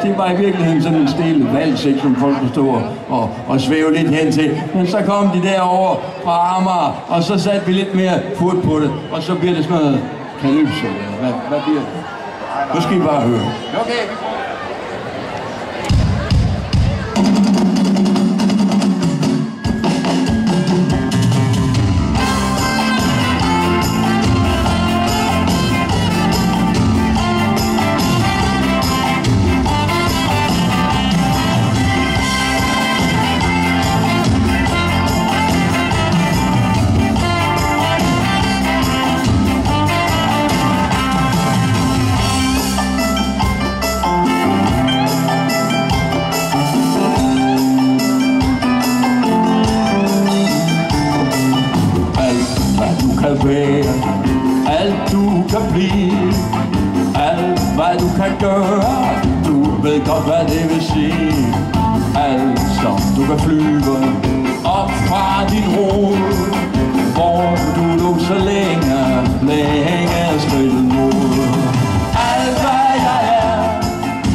det var i virkeligheden sådan en stille vals, ikke, som folk kunne stå og svæve lidt hen til. Men så kom de derover fra Amager, og så satte vi lidt mere fod på det, og så bliver det sådan noget kalypso. Hvad bliver det? Nu skal I bare høre. Okay. Alt du kan blive, alt hvad du kan gøre, du ved godt hvad det vil sige. Alt som du kan flyve op fra din rod, hvor du så længe skridtet mod. Alt hvad jeg er,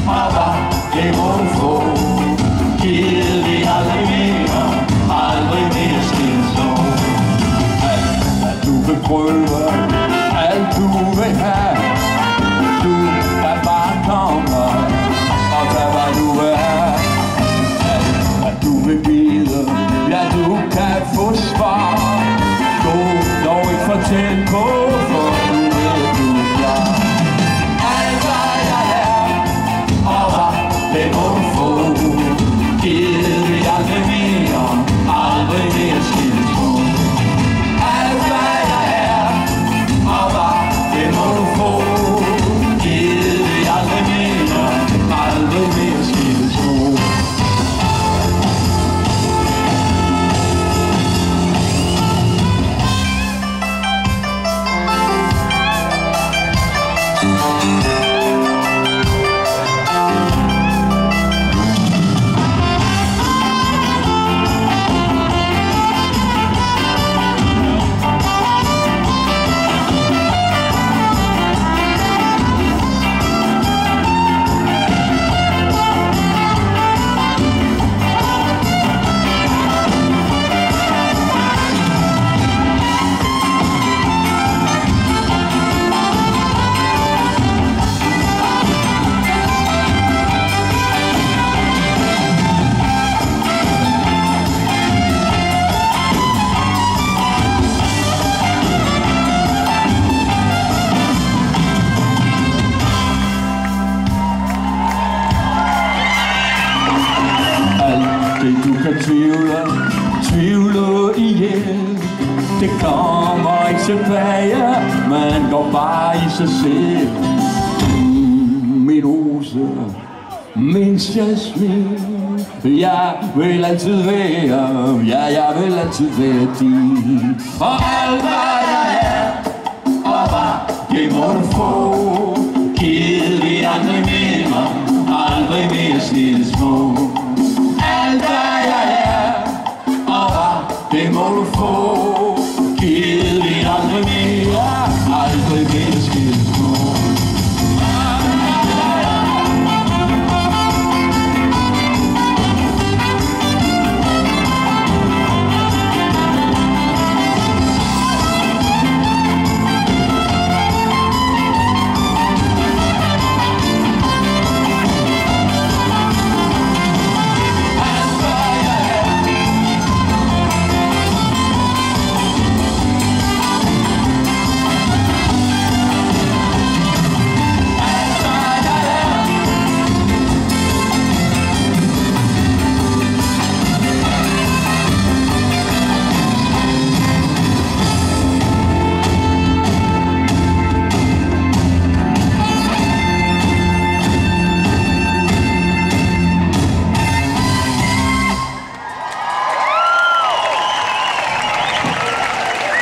og hvad det må du få, givet vi aldrig mere skinstå. Du vil prøve alt du vil have, du kan bare komme og tage hvad du vil have. Alt hvad du vil vide, ja du kan få svar. Du dog ikke fortælle på, for du ved du er klar. Alt hvad jeg er, og hvad det må du få, givet vi aldrig mere skilså. Du kan tvivle ihjel. Det kommer ikke tilbage, man går bare i sig selv. Min rose, min jasmin, jeg vil altid være, ja, jeg vil altid være din. Og alt hvad jeg er, og hvad det må du få, givet vi aldrig